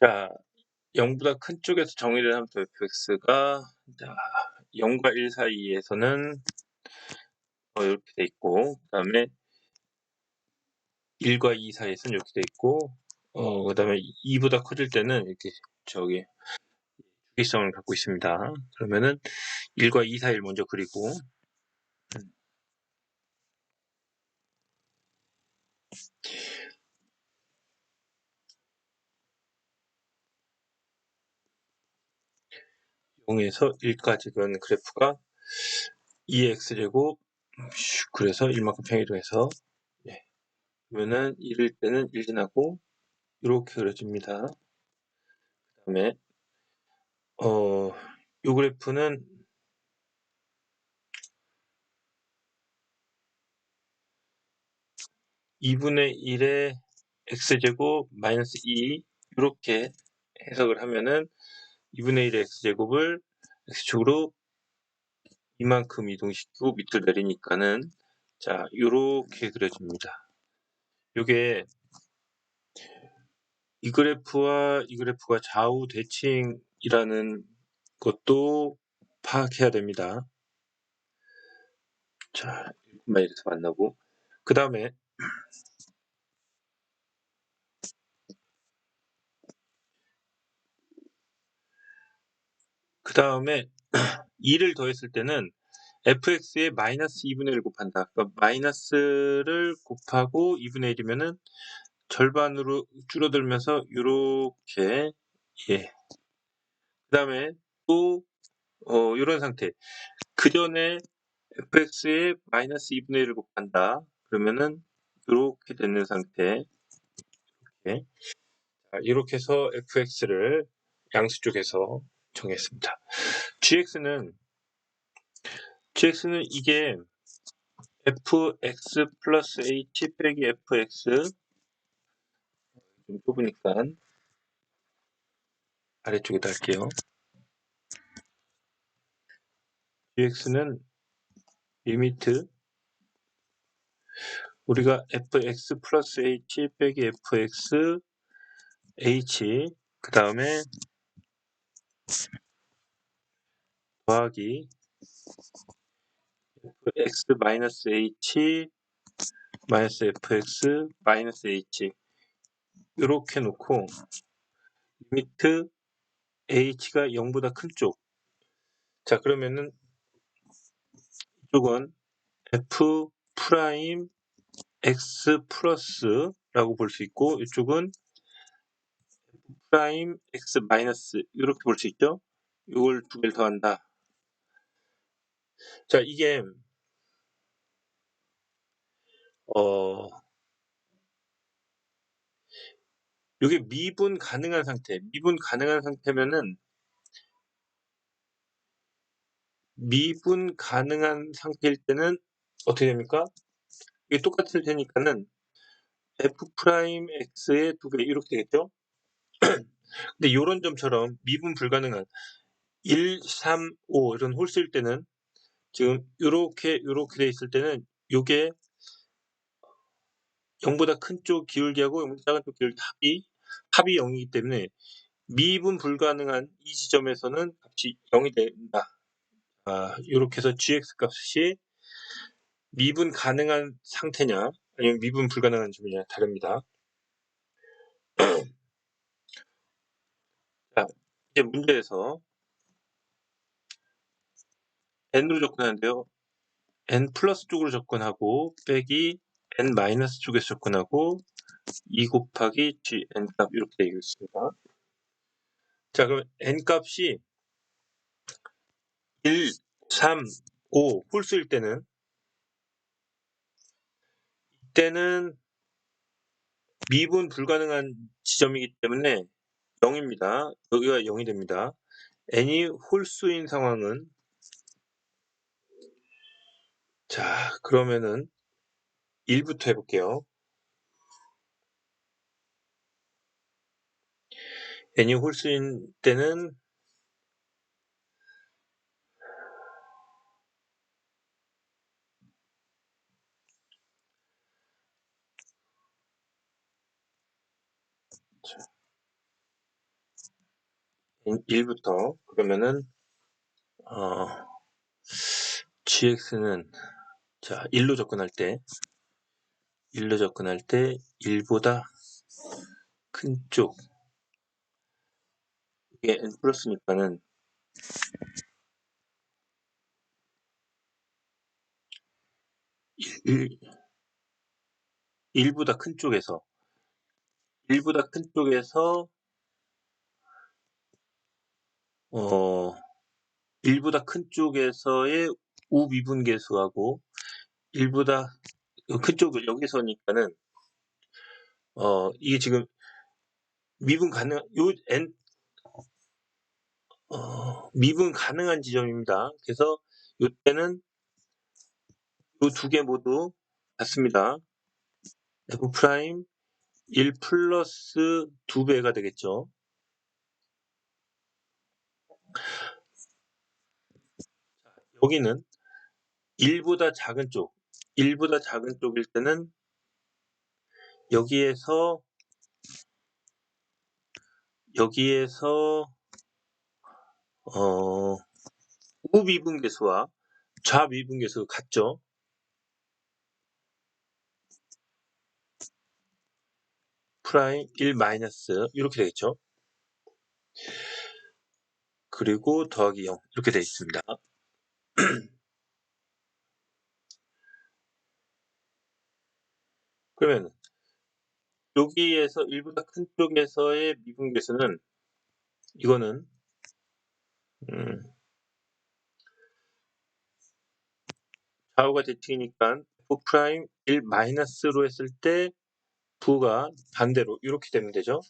자, 0보다 큰 쪽에서 정의를 하면 또 fx가 자 0과 1 사이에서는 이렇게 돼 있고, 그다음에 1과 2 사이에서는 이렇게 돼 있고, 그다음에 2보다 커질 때는 이렇게 저기 주기성을 갖고 있습니다. 그러면은 1과 2 사이를 먼저 그리고, 음, 0에서 1까지 그런 그래프가 2x제곱, 그래서 1만큼 평이동해서, 예, 그러면은 1일 때는 1 지나고 이렇게 그려집니다. 그다음에 이 그래프는 2분의 1의 x제곱 마이너스 2 이렇게 해석을 하면은 2분의 1의 x제곱을 x축으로 이만큼 이동시키고 밑으로 내리니까는 자 요렇게 그려집니다. 요게 이 그래프와 이 그래프가 좌우 대칭이라는 것도 파악해야 됩니다. 자, 1분만 이래서 만나고, 그 다음에 그 다음에 2를 더했을 때는 fx에 마이너스 2분의 1 곱한다. 그러니까 마이너스를 곱하고 2분의 1이면은 절반으로 줄어들면서 요렇게, 예. 그 다음에 또 이런 상태. 그 전에 fx에 마이너스 2분의 1을 곱한다. 그러면은 이렇게 되는 상태. 예. 자, 이렇게 해서 fx를 양수 쪽에서 정했습니다. gx는 이게 fx 플러스 h 빼기 fx, 좀 좁으니까 아래쪽에다 할게요. gx는 리미트 우리가 fx 플러스 h 빼기 fx h, 그 다음에 더하기 fx 마이너스 h 마이너스 fx 마이너스 h 이렇게 놓고 리미트 h가 0보다 큰 쪽. 자, 그러면은 이쪽은 f 프라임 x 플러스라고 볼 수 있고, 이쪽은 프라임 x 마이너스 이렇게 볼 수 있죠. 이걸 두 개를 더한다. 자, 이게 이게 미분 가능한 상태면은 미분 가능한 상태일 때는 어떻게 됩니까? 이게 똑같을 테니까는 f 프라임 x의 두 배 이렇게 되겠죠. 근데 이런 점처럼 미분 불가능한 1, 3, 5 이런 홀수일 때는 지금 이렇게 돼 있을 때는 이게 0보다 큰 쪽 기울기하고 0보다 작은 쪽 기울기 합이 0이기 때문에 미분 불가능한 이 지점에서는 값이 0이 된다. 이렇게 해서 gx 값이 미분 가능한 상태냐 아니면 미분 불가능한 점이냐 다릅니다. 자, 이제 문제에서 n으로 접근하는데요. n 플러스 쪽으로 접근하고 빼기 n 마이너스 쪽에서 접근하고 2 곱하기 gn 값 이렇게 되어 있습니다. 자, 그럼 n 값이 1, 3, 5 홀수일 때는 이때는 미분 불가능한 지점이기 때문에 0입니다. 여기가 0이 됩니다. n이 홀수인 상황은, 자, 그러면은 1부터 해볼게요. n이 홀수인 때는 1부터 그러면은 gx는 자 1로 접근할 때 1보다 큰 쪽 이게 n 플러스니까는 1보다 큰 쪽에서 1보다 큰 쪽에서 1보다 큰 쪽에서의 우미분계수하고 1보다 큰 쪽을 여기서니까는 이게 지금 미분 가능 미분 가능한 지점입니다. 그래서 이때는 이 두 개 모두 같습니다. f 프라임 1 플러스 2배가 되겠죠. 여기는 1보다 작은 쪽일 때는 여기에서 우미분계수와 좌미분계수가 같죠. 프라임 1 마이너스 이렇게 되겠죠. 그리고 더하기 0 이렇게 되어 있습니다. 그러면 여기에서 1보다 큰 쪽에서의 미분계수는 이거는 좌우가 대칭이니까 f 프라임 1 마이너스로 했을 때 부가 반대로 이렇게 되면 되죠.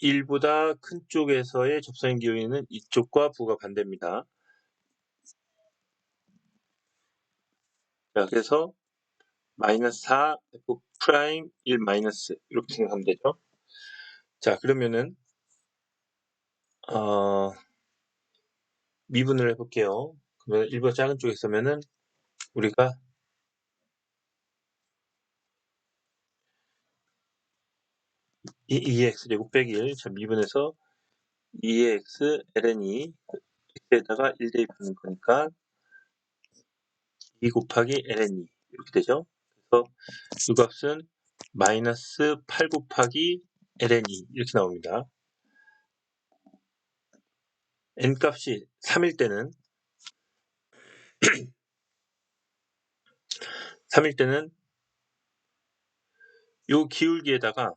1보다 큰 쪽에서의 접선인 기울기는 이쪽과 부가 반대입니다. 자, 그래서 마이너스 4 f 프라임 1 마이너스 이렇게 생각하면 되죠. 자, 그러면은 미분을 해볼게요. 그러면 1보다 작은 쪽에 있으면은 우리가 2x 제곱 빼기 1, 자, 미분해서 2x ln이 x에다가 1 대입하는 거니까 2 곱하기 ln2 이렇게 되죠. 그래서 이 값은 마이너스 8 곱하기 ln2 이렇게 나옵니다. n 값이 3일 때는 요 기울기에다가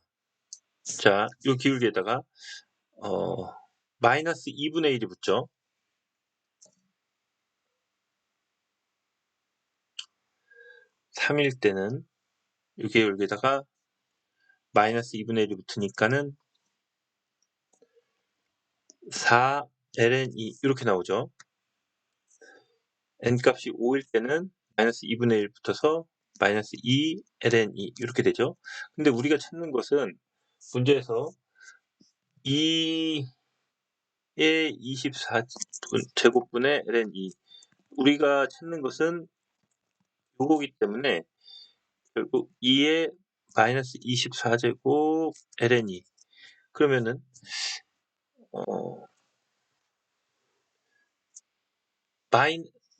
마이너스 2분의 1이 붙죠. 3일 때는 요 기울기에다가 마이너스 2분의 1이 붙으니까는 4 ln2 이렇게 나오죠. n 값이 5일 때는 마이너스 2분의 1 붙어서 마이너스 2 ln2 이렇게 되죠. 근데 우리가 찾는 것은 문제에서 2의 24제곱분의 ln2 우리가 찾는 것은 요거기 때문에 결국 2의 마이너스 24제곱 ln2 그러면은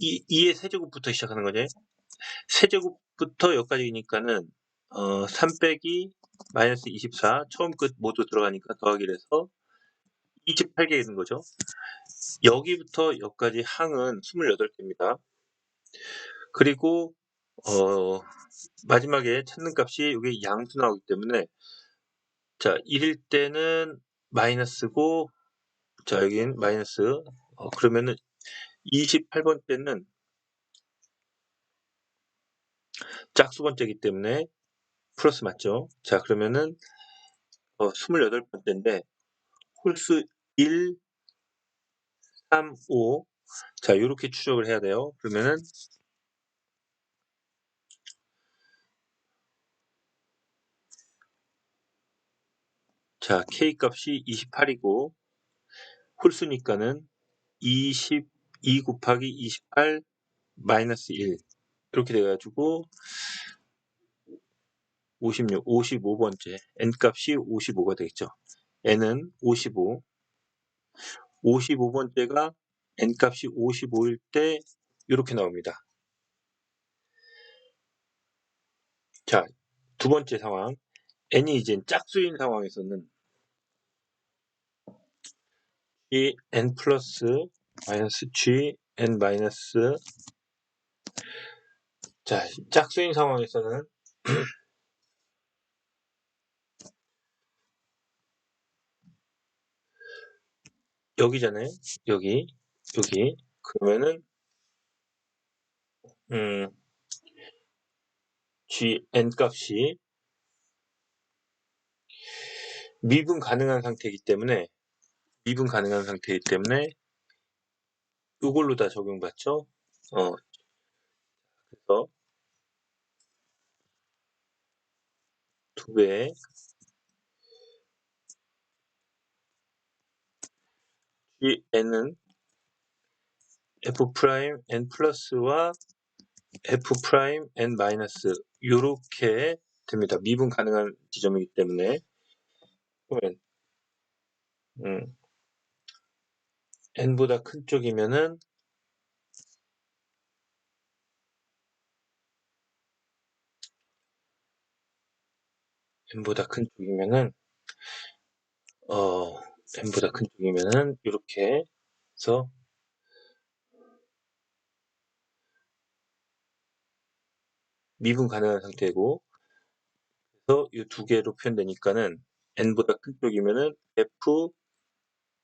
2의 세제곱부터 시작하는 거죠. 세제곱부터 여기까지니까는 3 빼기 마이너스 24 처음 끝 모두 들어가니까 더하기를 해서 28개 되는 거죠. 여기부터 여기까지 항은 28개입니다. 그리고 마지막에 찾는 값이 여기 양수 나오기 때문에 자 1일 때는 마이너스고 자 여긴 마이너스 그러면은 28번 때는 짝수번째이기 때문에 플러스 맞죠? 자 그러면은 28번째인데 홀수 1, 3, 5 자 요렇게 추적을 해야 돼요. 그러면은 자 K 값이 28이고 홀수니까는 22 곱하기 28 마이너스 1 이렇게 돼가지고 56, 55번째 n 값이 55가 되겠죠. n은 55, 55번째가 n값이 55일 때 이렇게 나옵니다. 자, 두 번째 상황, n이 이제 짝수인 상황에서는 g n 플러스 마이너스 g n 마이너스, 자, 짝수인 상황에서는 여기잖아요. 여기 그러면은 gn 값이 미분 가능한 상태이기 때문에 이걸로 다 적용받죠. 그래서 2배 gn은 f 프라임 n 플러스와 f 프라임 n 마이너스 요렇게 됩니다. 미분 가능한 지점이기 때문에. 그러면 n보다 큰 쪽이면은 n보다 큰 쪽이면은 이렇게 해서 미분 가능한 상태고, 그래서 이 두 개로 표현되니까는 n보다 큰 쪽이면은 f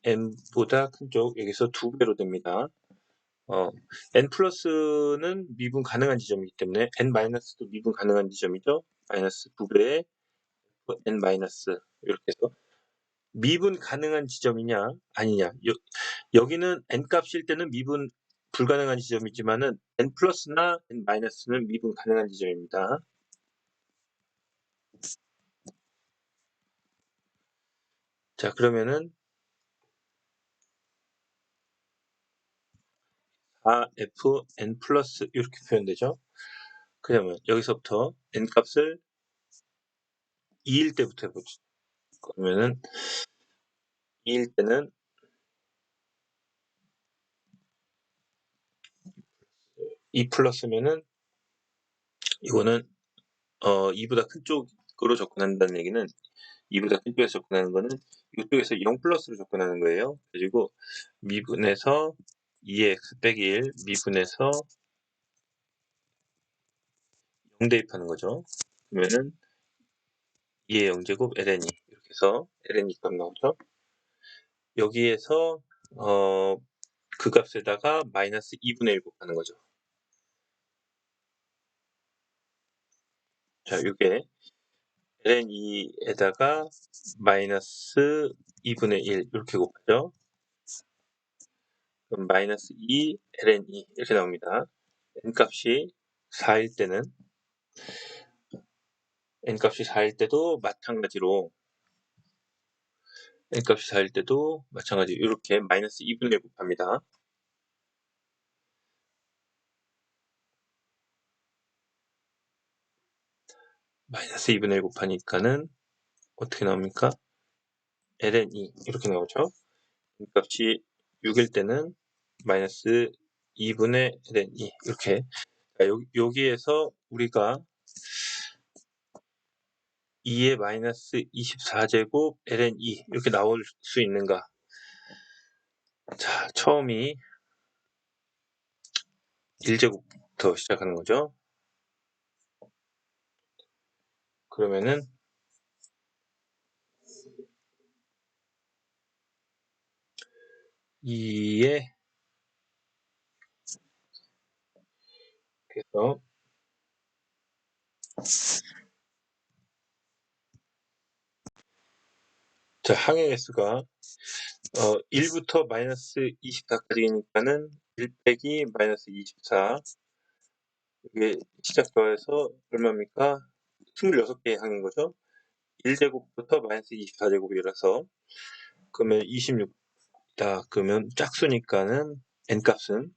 n보다 큰 쪽, 여기서 두 배로 됩니다. n 플러스는 미분 가능한 지점이기 때문에 n 마이너스도 미분 가능한 지점이죠. 마이너스 2배의 n 마이너스, 이렇게 해서 미분 가능한 지점이냐 아니냐, 여기는 n 값일 때는 미분 불가능한 지점이지만은 n 플러스나 n 마이너스는 미분 가능한 지점입니다. 자, 그러면은 4f n 플러스 이렇게 표현되죠. 그러면 여기서부터 n 값을 2일 때부터 해보죠. 그러면은 2일 때는 2 플러스면은 이거는 2보다 큰 쪽으로 접근한다는 얘기는 2보다 큰 쪽에서 접근하는 거는 이쪽에서 0 플러스로 접근하는 거예요. 그리고 미분에서 2x 빼기 1 미분에서 0 대입하는 거죠. 그러면은 2의 0제곱 ln이 이렇게 해서 ln이 값 나오죠. 여기에서 그 값에다가 마이너스 2분의 1 곱하는 거죠. 자, 이게 ln2에다가 마이너스 2분의 1 이렇게 곱하죠. 그럼 마이너스 2 ln2 이렇게 나옵니다. n값이 4일 때는 n값이 4일 때도 마찬가지로 이렇게 마이너스 2분의 1 곱합니다. 마이너스 2분의 1 곱하니까는 어떻게 나옵니까? ln2 이렇게 나오죠. n값이 6일 때는 마이너스 2분의 ln2 이렇게. 여기에서 우리가 2의 마이너스 24제곱 ln2 이렇게 나올 수 있는가? 자, 처음이 1제곱부터 시작하는 거죠. 그러면은 2에 그래서 자, 항의 개수가 1부터 마이너스 24까지니까는 1 빼기 마이너스 24, 이게 시작더해서 얼마입니까? 26개의 항인 거죠. 1제곱부터 마이너스 24제곱이라서 그러면 26이다. 그러면 짝수니까는 n값은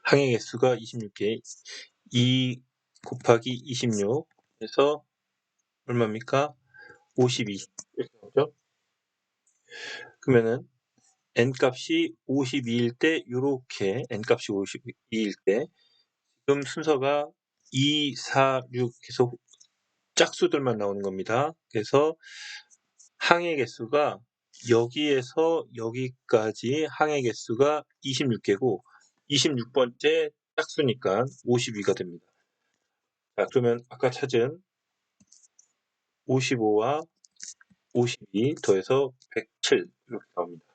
항의 개수가 26개, 2 곱하기 26 해서 얼마입니까? 52 이렇게 나오죠. 그러면은 n값이 52일 때 요렇게 n값이 52일 때 지금 순서가 2, 4, 6 해서 짝수들만 나오는 겁니다. 그래서 항의 개수가 여기에서 여기까지 항의 개수가 26개고 26번째 짝수니까 52가 됩니다. 자, 그러면 아까 찾은 55와 52 더해서 107 이렇게 나옵니다.